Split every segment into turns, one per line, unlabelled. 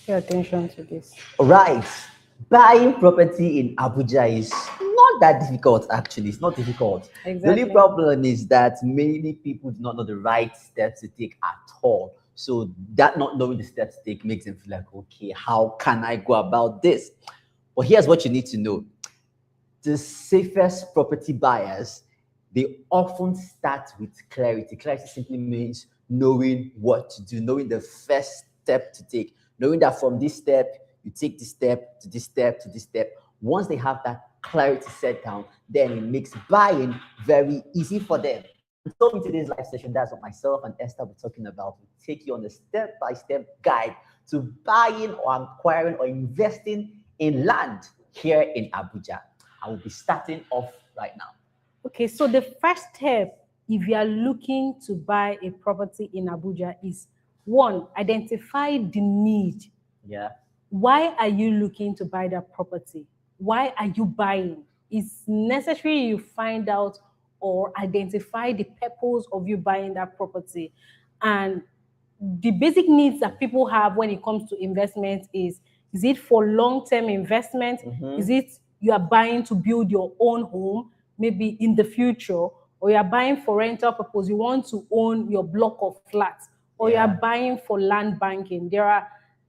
Pay attention to this.
Right. Buying property in Abuja is not that difficult, actually. It's not difficult. The only
Exactly.
problem is that many people do not know the right steps to take at all. So that not knowing the steps to take makes them feel like, okay, how can I go about this? But here's what you need to know. The safest property buyers, they often start with clarity. Clarity simply means knowing what to do, knowing the first step to take, knowing that from this step, you take this step to this step to this step. Once they have that clarity set down, then it makes buying very easy for them. And so in today's live session, that's what myself and Esther were talking about. We take you on a step-by-step guide to buying or acquiring or investing in land here in Abuja. I will be starting off right now.
Okay, so the first step, if you are looking to buy a property in Abuja, is one, identify the need.
Yeah.
Why are you looking to buy that property? Why are you buying? It's necessary you find out or identify the purpose of you buying that property. And the basic needs that people have when it comes to investment is it for long-term investment? Is it you are buying to build your own home, maybe in the future, or you are buying for rental purpose, you want to own your block of flats, or you are
Yeah.
buying for land banking.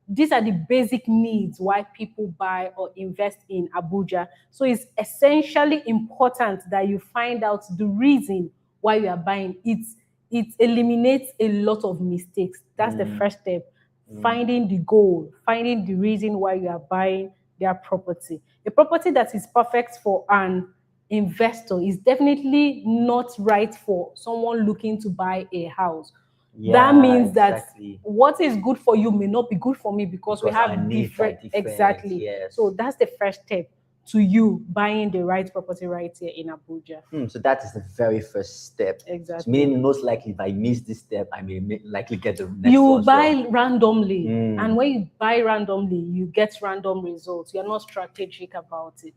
These are the basic needs why people buy or invest in Abuja. So it's essentially important that you find out the reason why you are buying. It eliminates a lot of mistakes. That's the first step. Finding the goal, finding the reason why you are buying their property. A property that is perfect for an investor is definitely not right for someone looking to buy a house. That
Yeah,
means that
exactly.
what is good for you may not be good for me because we
Because our
have
needs are
different,
different.
exactly.
Yes.
So that's the first step to you buying the right property right here in Abuja.
So that is the very first step. So
Exactly.
meaning most likely if I miss this step, I may likely get the next
You
one
buy
wrong.
randomly, and when you buy randomly, you get random results. You're not strategic about it.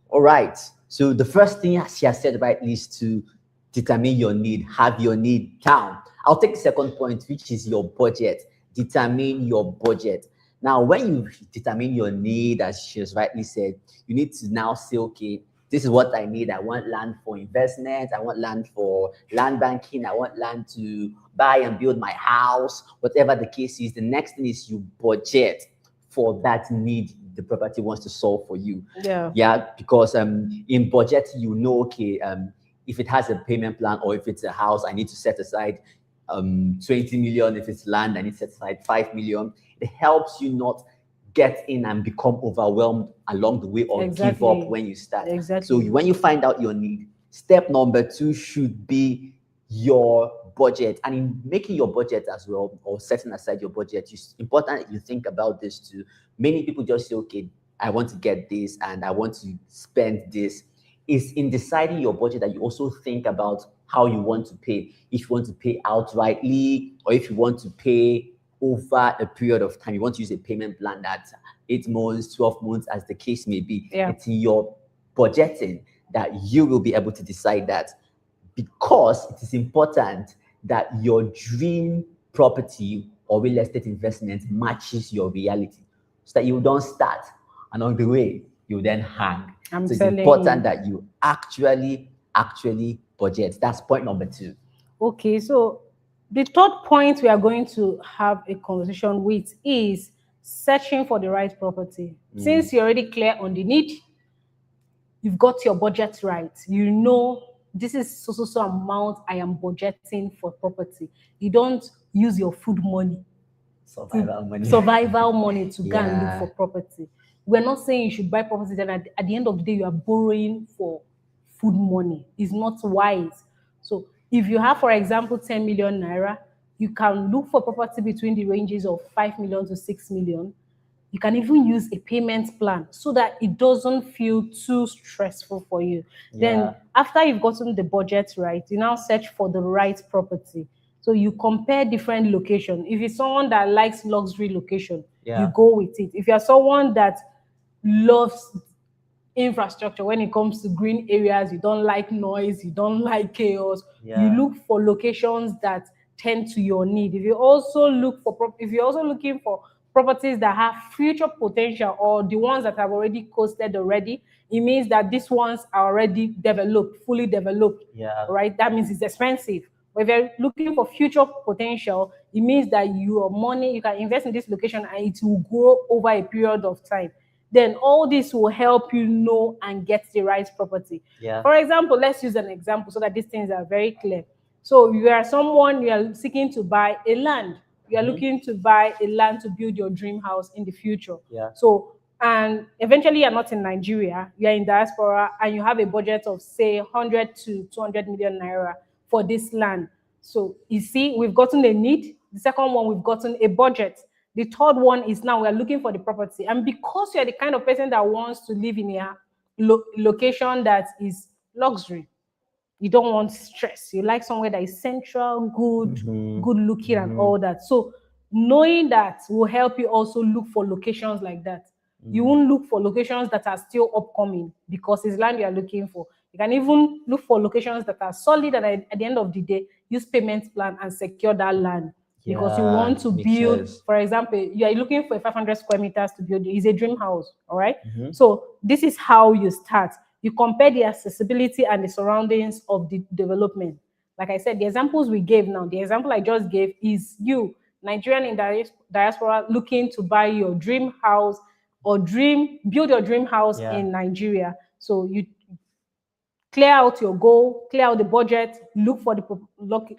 All right. So the first thing she has said rightly is to determine your need, have your need down. I'll take the second point, which is your budget. Determine your budget. Now, when you determine your need, as she has rightly said, you need to now say, okay, this is what I need. I want land for investment. I want land for land banking. I want land to buy and build my house, whatever the case is. The next thing is you budget for that need the property wants to solve for you.
Yeah.
Because in budget you know, okay, if it has a payment plan or if it's a house, I need to set aside 20 million. If it's land, I need to set aside 5 million. It helps you not get in and become overwhelmed along the way or give
Exactly.
up when you start.
Exactly.
So when you find out your need, step number 2 should be your budget. And in making your budget as well, or setting aside your budget, it's important that you think about this too. Many people just say, okay, I want to get this and I want to spend this. It's in deciding your budget that you also think about how you want to pay. If you want to pay outrightly or if you want to pay over a period of time, you want to use a payment plan that's 8 months, 12 months, as the case may be.
Yeah.
It's in your budgeting that you will be able to decide that, because it is important that your dream property or real estate investment matches your reality, so that you don't start along the way, you then hang.
I'm
So it's
telling
important
you.
that you actually budget. That's point number 2.
Okay, so the third point we are going to have a conversation with is searching for the right property. Since you're already clear on the need, you've got your budget right. You know this is so amount I am budgeting for property. You don't use your food money, survival money to go and look
Yeah.
for property. We're not saying you should buy property, then at the end of the day you are borrowing for food money. It's not wise. So if you have, for example, 10 million naira, you can look for property between the ranges of 5 million to 6 million. You can even use a payment plan so that it doesn't feel too stressful for you. Then
Yeah.
after you've gotten the budget right, you now search for the right property. So you compare different locations. If it's someone that likes luxury location,
Yeah.
you go with it. If you're someone that loves infrastructure, when it comes to green areas, you don't like noise, you don't like chaos,
Yeah.
you look for locations that tend to your need. If you're also looking for properties that have future potential or the ones that have already costed already, it means that these ones are already developed, fully developed.
Yeah.
Right? That means it's expensive. But if you're looking for future potential, it means that your money, you can invest in this location and it will grow over a period of time. Then all this will help you know and get the right property.
Yeah.
For example, let's use an example so that these things are very clear. So you are someone, you are seeking to buy a land. You are looking to buy a land to build your dream house in the future.
Yeah.
So, and eventually you're not in Nigeria, you're in diaspora, and you have a budget of say 100 to 200 million naira for this land. So you see, we've gotten a need. The second one, we've gotten a budget. The third one is now we're looking for the property. And because you're the kind of person that wants to live in a location that is luxury, you don't want stress. You like somewhere that is central, good looking, and all that. So knowing that will help you also look for locations like that. You won't look for locations that are still upcoming because it's land you are looking for. You can even look for locations that are solid and at the end of the day, use payment plan and secure that land. Because you want to
makes
build,
sense.
for example, you are looking for 500 square meters to build. It's a dream house, all right? So this is how you start. You compare the accessibility and the surroundings of the development. Like I said, the examples we gave now, the example I just gave is you, Nigerian in diaspora, looking to buy your dream house or build your dream house
Yeah.
in Nigeria. So you clear out your goal, clear out the budget, look for the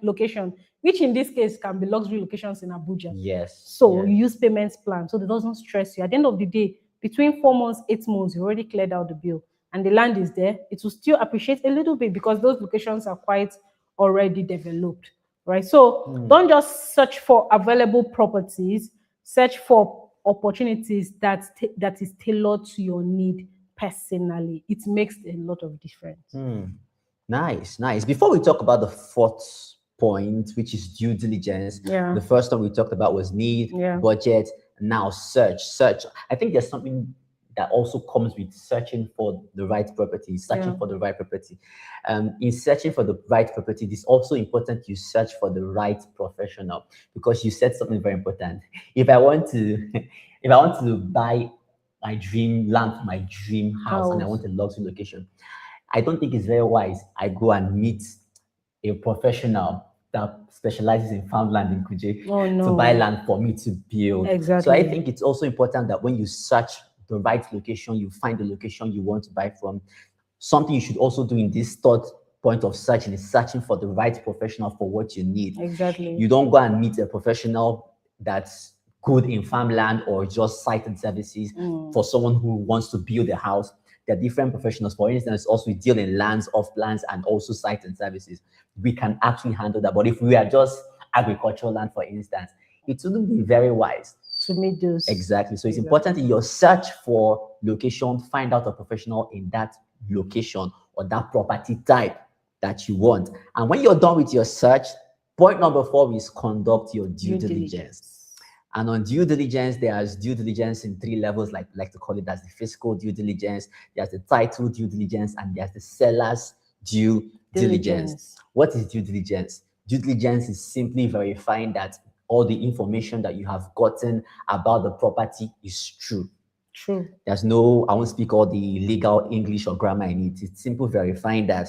location, which in this case can be luxury locations in Abuja.
Yes.
So
yes.
you use payments plan so it doesn't stress you. At the end of the day, between 4 months, 8 months, you already cleared out the bill and the land is there. It will still appreciate a little bit because those locations are quite already developed, right? So don't just search for available properties, search for opportunities that is tailored to your need personally. It makes a lot of difference.
Nice, nice. Before we talk about the fourth point, which is due diligence,
Yeah.
the first one we talked about was need,
Yeah.
budget, now search. Search. I think there's something that also comes with searching for the right property, searching
Yeah.
for the right property. In searching for the right property, it's also important you search for the right professional because you said something very important. If I want to, if I want to buy my dream land for my dream house and I want a luxury location, I don't think it's very wise I go and meet a professional that specializes in farmland in Kuje
Oh, no.
to buy land for me to build.
Exactly.
So I think it's also important that when you search the right location, you find the location you want to buy from. Something you should also do in this third point of searching is searching for the right professional for what you need.
Exactly.
You don't go and meet a professional that's good in farmland or just site and services for someone who wants to build a house. There are different professionals. For instance, also we deal in lands, off lands, and also site and services. We can actually handle that. But if we are just agricultural land, for instance, it wouldn't be very wise
to meet those.
Exactly. So it's important in your search for location, find out a professional in that location or that property type that you want. And when you're done with your search, point number 4 is conduct your due diligence. And on due diligence, there's due diligence in 3 levels, like to call it. That's the fiscal due diligence, there's the title due diligence, and there's the seller's due diligence. What is due diligence? Due diligence is simply verifying that all the information that you have gotten about the property is true.
True.
There's no, I won't speak all the legal English or grammar in it. It's simple verifying that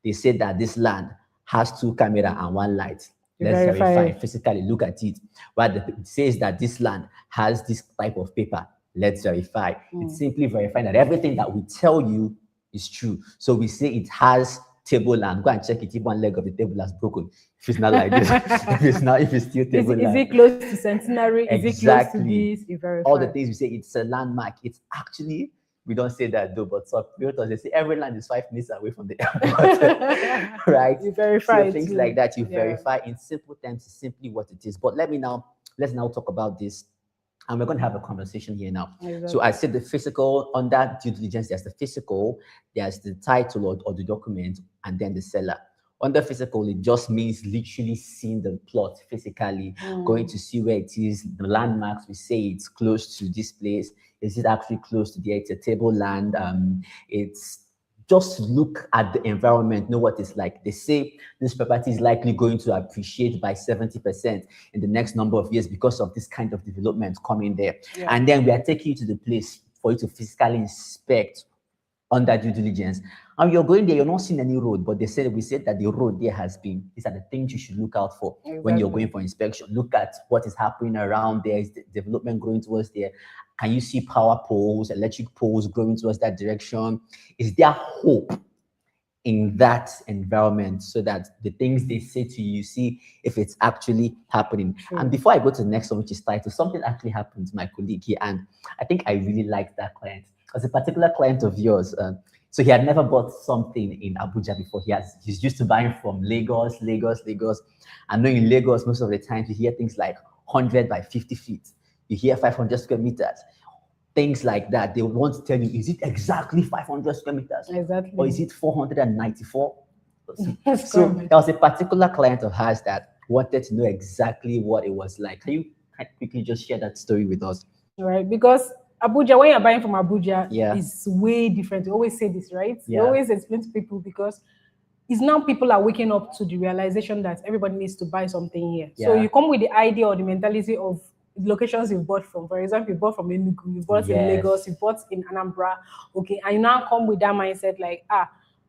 they said that this land has 2 cameras and 1 light. Let's verify physically, look at it. But it says that this land has this type of paper. Let's verify. It's simply verifying that everything that we tell you is true. So we say it has table land. Go and check it if 1 leg of the table has broken. If it's not like this, if it's still table land.
Is it close to centenary?
Exactly.
Is it close to this? You verify.
All the things we say, it's a landmark. It's actually, we don't say that though, but some realtors, they say every land is 5 minutes away from the airport. Right?
You verify
so things like that, you verify in simple terms, simply what it is. But let's now talk about this. And we're going to have a conversation here now.
Exactly.
So I said the physical, under due diligence, there's the physical, there's the title or the document, and then the seller. Under physical, it just means literally seeing the plot physically, going to see where it is, the landmarks. We say it's close to this place. Is it actually close to there? It's a table land. It's just look at the environment, know what it's like. They say this property is likely going to appreciate by 70% in the next number of years because of this kind of development coming there.
Yeah.
And then we are taking you to the place for you to physically inspect under due diligence. And you're going there, you're not seeing any road, but we said that the road there has been. These are the things you should look out for when you're going for inspection. Look at what is happening around there. Is the development growing towards there? Can you see power poles, electric poles growing towards that direction? Is there hope in that environment so that the things they say to you, see if it's actually happening? And before I go to the next one, which is title, something actually happened to my colleague here, and I think I really liked that client. As a particular client of yours, so he had never bought something in Abuja before. He's used to buying from Lagos. I know in Lagos, most of the time you hear things like 100 by 50 feet. You hear 500 square meters. Things like that. They want to tell you, is it exactly 500 square meters?
Exactly.
Or is it 494? So there was a particular client of ours that wanted to know exactly what it was like. Can you quickly just share that story with us?
Right, because Abuja, when you're buying from Abuja,
Yeah.
is way different. We always say this, right?
Yeah.
We always explain to people because it's now people are waking up to the realization that everybody needs to buy something here. So
Yeah.
you come with the idea or the mentality of locations you've bought from. For example, you bought from Enugu, you bought in
Yes.
Lagos, you bought in Anambra, okay, and you now come with that mindset like,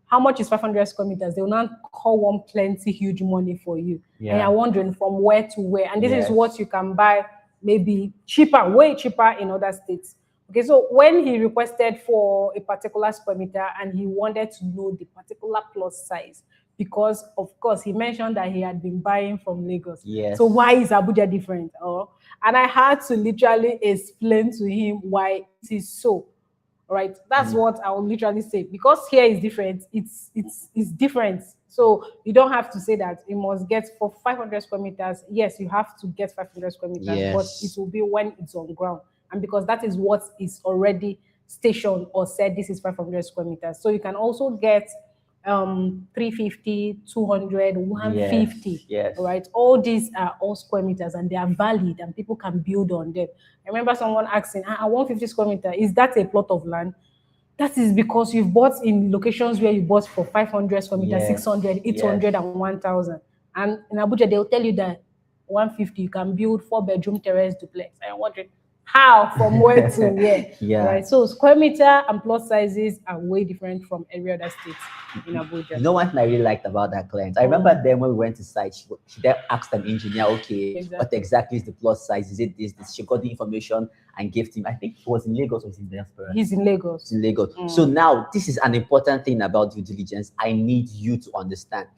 how much is 500 square meters? They will now call one plenty huge money for you.
Yeah.
And you're wondering from where to where. And this
Yes.
is what you can buy maybe cheaper, way cheaper in other states. Okay, so when he requested for a particular square meter and he wanted to know the particular plot size, because of course he mentioned that he had been buying from Lagos.
Yes.
So why is Abuja different? And I had to literally explain to him why it is so. Right, that's what I will literally say. Because here is different, it's different. So you don't have to say that you must get for 500 square meters. Yes, you have to get 500 square meters,
Yes.
but it will be when it's on ground, and because that is what is already stationed or said this is 500 square meters. So you can also get 350, 200, 150.
Yes.
Right, all these are all square meters and they are valid and people can build on them. I remember someone asking, 150 square meter, is that a plot of land? That is because you've bought in locations where you bought for 500 square meters,
Yes.
600, 800,
Yes.
and 1000. And in Abuja, they'll tell you that 150, you can build 4-bedroom terrace duplex. And you're wondering, how, from where to where?
Yeah.
Right. So square meter and plot sizes are way different from every other state in Abuja.
You know one thing I really liked about that client? I remember then when we went to site, she then asked an engineer, okay, what exactly is the plot size? Is it this? She got the information and gave him, I think it was in Lagos or in diaspora.
He's in Lagos.
It's in Lagos. So now this is an important thing about due diligence. I need you to understand.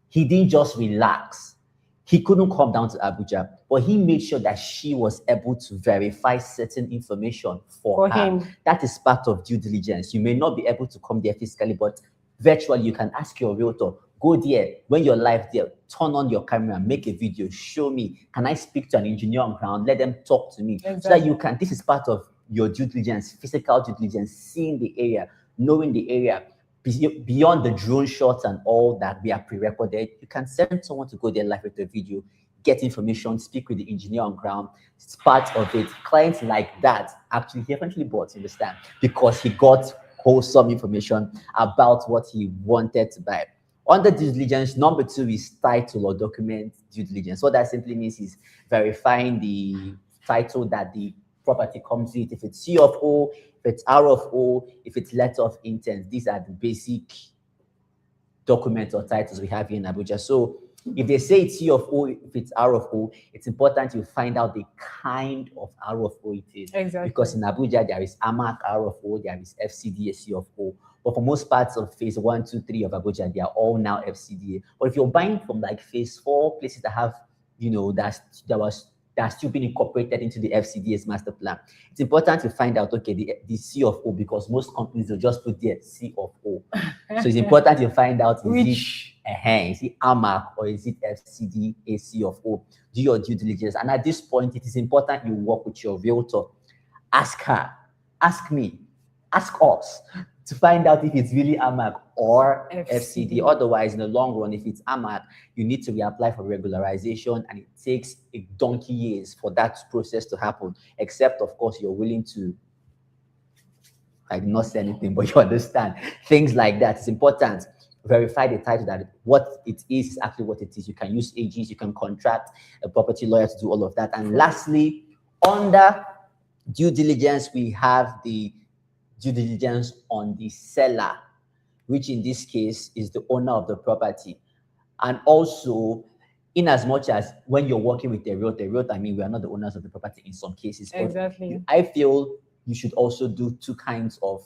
He didn't just relax. He couldn't come down to Abuja, but he made sure that she was able to verify certain information for her.
him.
That is part of due diligence. You may not be able to come there physically, but virtually you can ask your realtor, go there, when you're live there, turn on your camera, make a video, show me. Can I speak to an engineer on ground? Let them talk to me. So that you can, this is part of your due diligence, physical due diligence, seeing the area, knowing the area. Beyond the drone shots and all that we are pre-recorded, you can send someone to go there live with a video, get information, speak with the engineer on ground. It's part of it. Clients like that actually, he eventually bought, you understand, because he got wholesome information about what he wanted to buy. Under due diligence, number 2 is title or document due diligence. What that simply means is verifying the title that the property comes with, if it's C of O, if it's R of O, if it's letter of intent. These are the basic documents or titles we have here in Abuja. So if they say it's C of O, if it's R of O, it's important you find out the kind of R of O it is.
Exactly.
Because in Abuja, there is AMAC R of O, there is FCDA C of O. But for most parts of phase 1, 2, 3 of Abuja, they are all now FCDA. But if you're buying from like phase 4, places that have, you know, that's still being incorporated into the FCDA's master plan, it's important to find out, okay, the C of O, because most companies will just put there C of O. So it's important to find out, is it AMAC or is it FCDA C of O? Do your due diligence. And at this point, it is important you work with your realtor. Ask her, ask me, ask us to find out if it's really AMAC or FCD. Otherwise, in the long run, if it's AMAC, you need to reapply for regularization, and it takes a donkey years for that process to happen, except, of course, you're willing to I did not say anything, but you understand. Things like that. It's important. Verify the title, that what it is actually what it is. You can use AGs, you can contract a property lawyer to do all of that. And lastly, under due diligence, we have the due diligence on the seller, which in this case is the owner of the property. And also, in as much as when you're working with a realtor, I mean, we are not the owners of the property in some cases. But
Exactly.
I feel you should also do two kinds of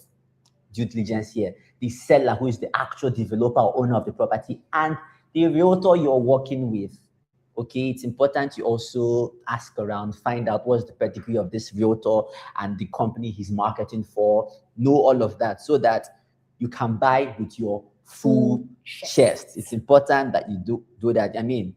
due diligence here. The seller, who is the actual developer or owner of the property, and the realtor you're working with. Okay, it's important you also ask around, find out what's the pedigree of this realtor and the company he's marketing for, know all of that so that you can buy with your full chest. It's important that you do that. I mean,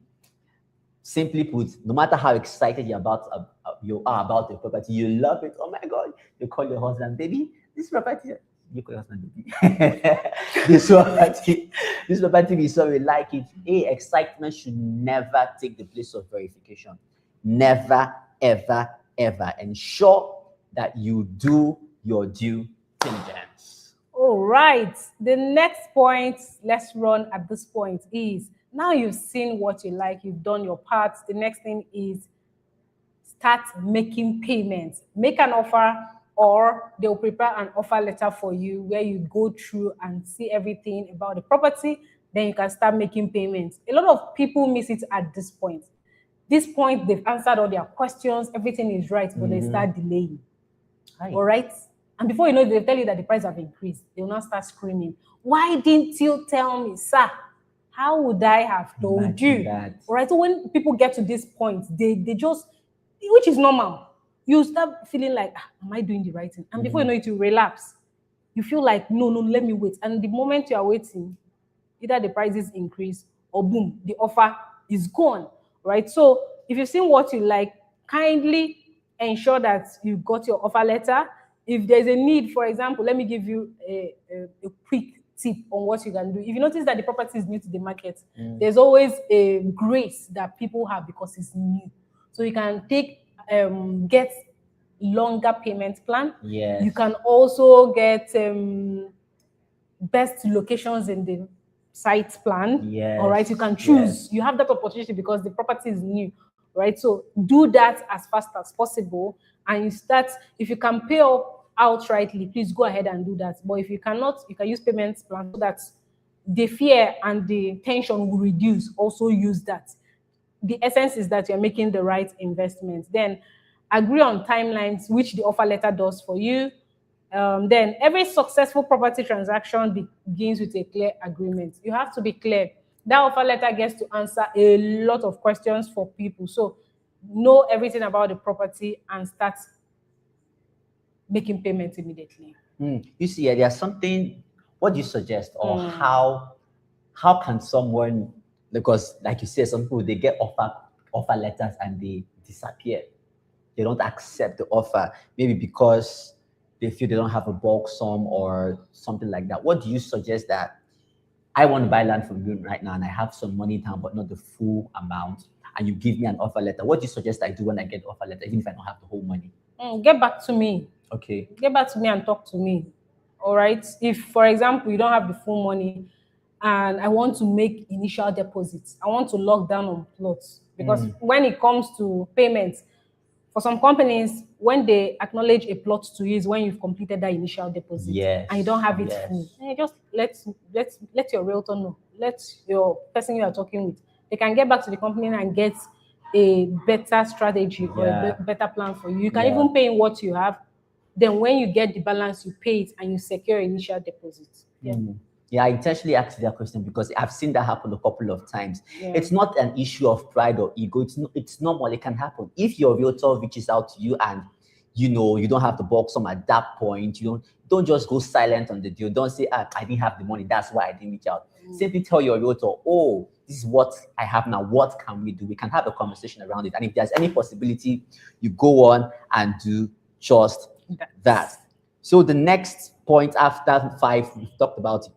simply put, no matter how excited you are about the property, you love it. Oh my God, you call your husband, baby, this property. You call your husband, baby. this property, we saw, we like it. Excitement should never take the place of verification. Never, ever, ever. Ensure that you do your due diligence.
All right. The next point, let's run at this point, is now you've seen what you like, you've done your part. The next thing is start making payments. Make an offer, or they'll prepare an offer letter for you where you go through and see everything about the property. Then you can start making payments. A lot of people miss it at this point. This point, they've answered all their questions, everything is right, but they start delaying. All right. And before you know it, they'll tell you that the price have increased. They will now start screaming, why didn't you tell me, sir? How would I have told you? All right. So when people get to this point, they just, which is normal, you start feeling like, am I doing the right thing? And before you know it, you relapse. You feel like, no, let me wait. And the moment you are waiting, either the prices increase or boom, the offer is gone. Right. So if you've seen what you like, kindly ensure that you got your offer letter. If there's a need, for example, let me give you a quick tip on what you can do. If you notice that the property is new to the market, there's always a grace that people have because it's new. So you can get longer payment plan.
Yes.
You can also get best locations in the site plan.
Yes.
All right. You can choose. You have that opportunity because the property is new. Right. So do that as fast as possible. And you start, if you can pay up outrightly, please go ahead and do that. But if you cannot, you can use payments plan so that the fear and the tension will reduce. Also use that. The essence is that you're making the right investment. Then agree on timelines, which the offer letter does for you. Then every successful property transaction begins with a clear agreement. You have to be clear. That offer letter gets to answer a lot of questions for people. So know everything about the property and start making payments immediately.
You see, there's something, what do you suggest, or how can someone, because like you said, some people, they get offer letters and they disappear. They don't accept the offer, maybe because they feel they don't have a bulk sum or something like that. What do you suggest that I want to buy land from you right now and I have some money down, but not the full amount, and you give me an offer letter? What do you suggest I do when I get the offer letter, even if I don't have the whole money?
Get back to me.
Okay.
Get back to me and talk to me. All right. If, for example, you don't have the full money and I want to make initial deposits, I want to lock down on plots, because when it comes to payments, for some companies, when they acknowledge a plot to you is when you've completed that initial deposit.
Yes.
And you don't have it full. Just let your realtor know. Let your person you are talking with. They can get back to the company and get a better strategy or a better plan for you. You can even pay in what you have. Then when you get the balance, you pay it and you secure initial deposit.
I intentionally asked that question because I've seen that happen a couple of times. It's not an issue of pride or ego. It's normal. It can happen. If your realtor reaches out to you and you don't have the bulk sum at that point, don't just go silent on the deal. Don't say, I didn't have the money, that's why I didn't reach out. Simply tell your realtor, oh, this is what I have now. What can we do? We can have a conversation around it. And if there's any possibility, you go on and do just that. So the next point after 5, we've talked about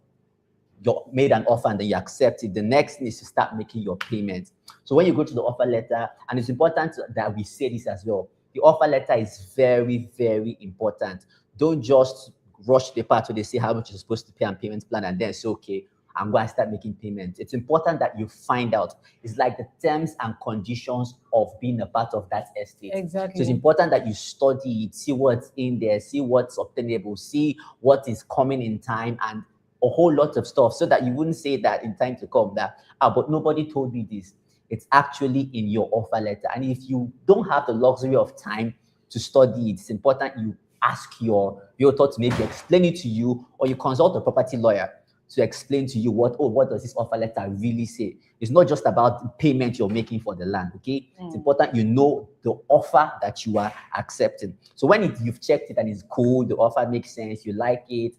you made an offer and then you accept it. The next thing is to start making your payments. So when you go to the offer letter, and it's important that we say this as well, the offer letter is very, very important. Don't just rush the part where they say how much you're supposed to pay and payment plan, and then say, okay, I'm going to start making payments. It's important that you find out. It's like the terms and conditions of being a part of that estate.
Exactly.
So it's important that you study it, see what's in there, see what's obtainable, see what is coming in time, and a whole lot of stuff, so that you wouldn't say that in time to come that, but nobody told me this. It's actually in your offer letter. And if you don't have the luxury of time to study it, it's important you ask your realtor to maybe explain it to you, or you consult a property lawyer to explain to you what does this offer letter really say. It's not just about the payment you're making for the land, okay? It's important you know the offer that you are accepting. So when you've checked it and it's cool, the offer makes sense, you like it,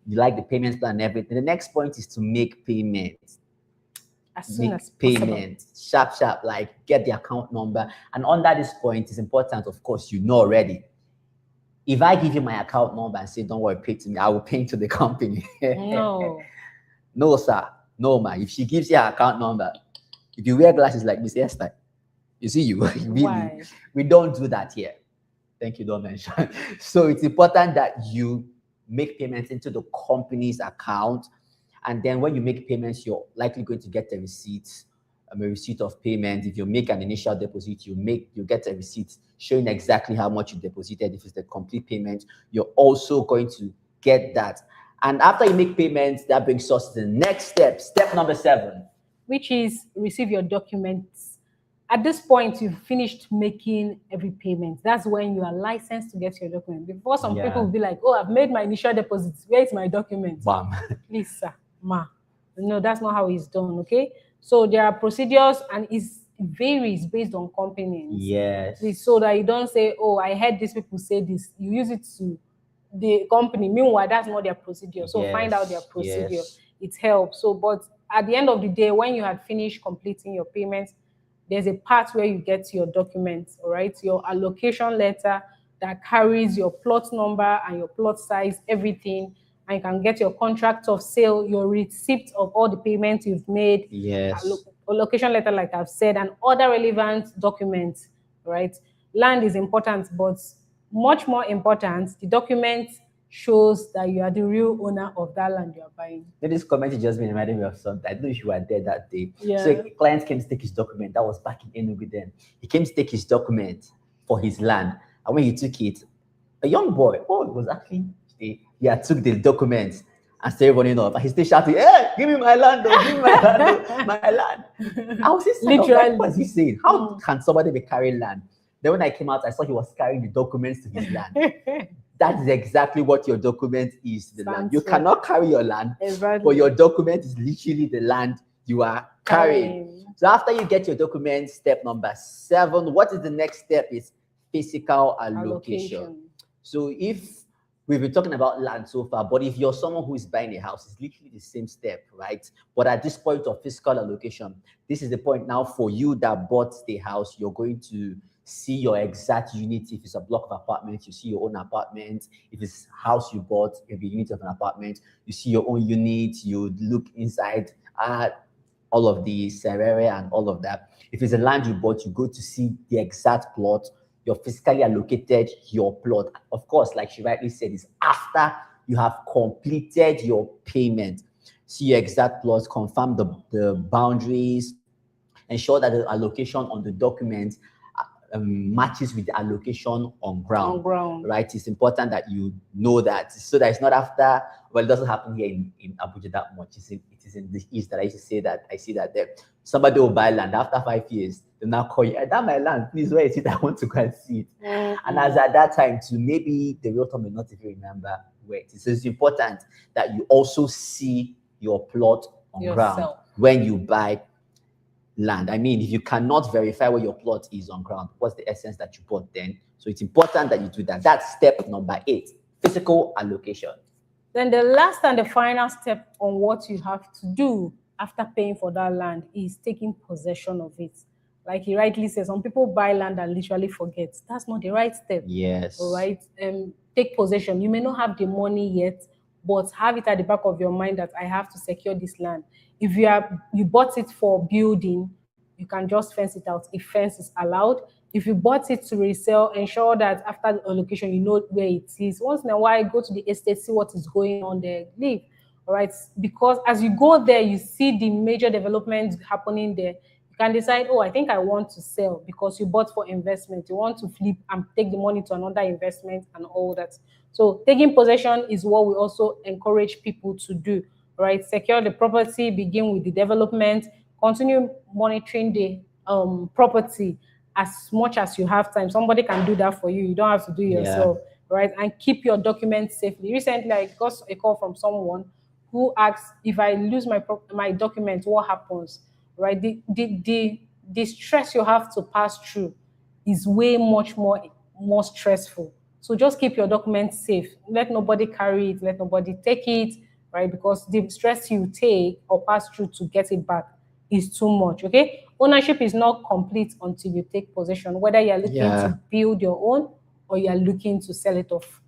you like the payment plan and everything, the next point is to make payments.
As soon
Make
as possible.
payments, sharp, like get the account number. And under this point, it's important, of course, you know already. If I give you my account number and say, don't worry, pay to me, I will pay to the company.
No.
No, sir. No, ma. If she gives you her account number, if you wear glasses like Miss Esther, you see you. Really,
Why?
we don't do that here. Thank you, don't mention. So it's important that you make payments into the company's account. And then when you make payments, you're likely going to get a receipt of payment. If you make an initial deposit, you get a receipt showing exactly how much you deposited. If it's the complete payment, you're also going to get that. And after you make payments, that brings us to the next step number 7,
which is receive your documents. At this point, you've finished making every payment. That's when you are licensed to get your document. Before, some people will be like, oh, I've made my initial deposit. Where is my document?
Bam.
Please, sir, ma. No, that's not how it's done, okay? So there are procedures, and it varies based on companies.
Yes.
So that you don't say, oh, I heard these people say this. You use it to the company. Meanwhile, that's not their procedure. So find out their procedure.
Yes.
It helps. So, but at the end of the day, when you had finished completing your payments, there's a part where you get your documents, all right? Your allocation letter that carries your plot number and your plot size, everything. And you can get your contract of sale, your receipt of all the payments you've made.
Yes.
Allocation letter, like I've said, and other relevant documents, right? Land is important, but much more important, the document shows that you are the real owner of that land you are buying.
This comment has just been reminding me of something. I don't know if you were there that day.
Yeah.
So a client came to take his document. That was back in Enugu then. He came to take his document for his land. And when he took it, a young boy, it was actually, he took the documents and started running off. And he still shouting, hey, give me my land, give me my land, my land. I was just literally, like, what is he saying? How can somebody be carrying land? Then when I came out, I saw he was carrying the documents to his land. That is exactly what your document is, the land. You cannot carry your land, but your document is literally the land you are carrying. So after you get your document, step number 7, what is the next step? Is physical allocation. So if we've been talking about land so far, but if you're someone who is buying a house, it's literally the same step, right? But at this point of physical allocation, this is the point now for you that bought the house. You're going to see your exact unit. If it's a block of apartments, you see your own apartment. If it's a house you bought, if a unit of an apartment, you see your own unit. You look inside at all of the area and all of that. If it's a land you bought, you go to see the exact plot. You're physically allocated your plot. Of course, like she rightly said, is after you have completed your payment. See your exact plots, confirm the boundaries, ensure that the allocation on the document matches with the allocation on ground. Right? It's important that you know that, so that it's not after, well, it doesn't happen here in Abuja that much. It is in the east that I used to say that. I see that there. Somebody will buy land after 5 years, they'll now call you, that's my land, please, where is it? I want to go and see it. And as at that time too, maybe the realtor may not even remember where it is. So it's important that you also see your plot on ground when you buy land. I mean, if you cannot verify where your plot is on ground, what's the essence that you bought then? So it's important that you do that. That's step number 8, physical allocation.
Then the last and the final step on what you have to do after paying for that land is taking possession of it. Like he rightly says, some people buy land and literally forget. That's not the right step.
Yes.
All right. Take possession. You may not have the money yet, but have it at the back of your mind that I have to secure this land. If you bought it for building, you can just fence it out if fence is allowed. If you bought it to resell, ensure that after the allocation, you know where it is. Once in a while, go to the estate, see what is going on there, leave. All right. Because as you go there, you see the major developments happening there. You can decide, oh, I think I want to sell because you bought for investment. You want to flip and take the money to another investment and all that. So taking possession is what we also encourage people to do, right? Secure the property, begin with the development, continue monitoring the property as much as you have time. Somebody can do that for you. You don't have to do it
Yeah.
yourself, right? And keep your documents safely. Recently, I got a call from someone who asks, if I lose my document, what happens, right? The stress you have to pass through is way much more stressful. So just keep your documents safe. Let nobody carry it. Let nobody take it, right? Because the stress you take or pass through to get it back is too much. Okay. Ownership is not complete until you take possession, whether you're looking to
Yeah.
build your own or you're looking to sell it off,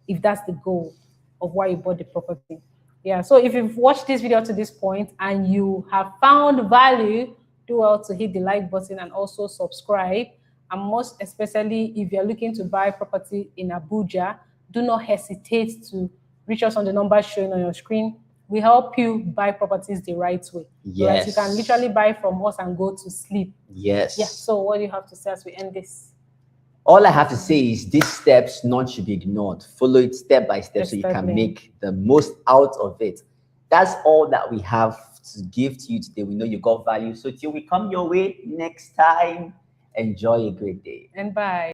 if that's the goal of why you bought the property. Yeah, so if you've watched this video to this point and you have found value, do well to hit the like button and also subscribe. And most especially, if you're looking to buy property in Abuja, do not hesitate to reach us on the numbers showing on your screen. We help you buy properties the right way. Right? You can
Yes.
literally buy from us and go to sleep.
Yes.
Yeah, so what do you have to say as we end this?
All I have to say is these steps none should be ignored. Follow it step by step so you can
Definitely.
make the most out of it. That's all that we have to give to you today. We know you got value. So till we come your way next time, enjoy a great day.
And bye.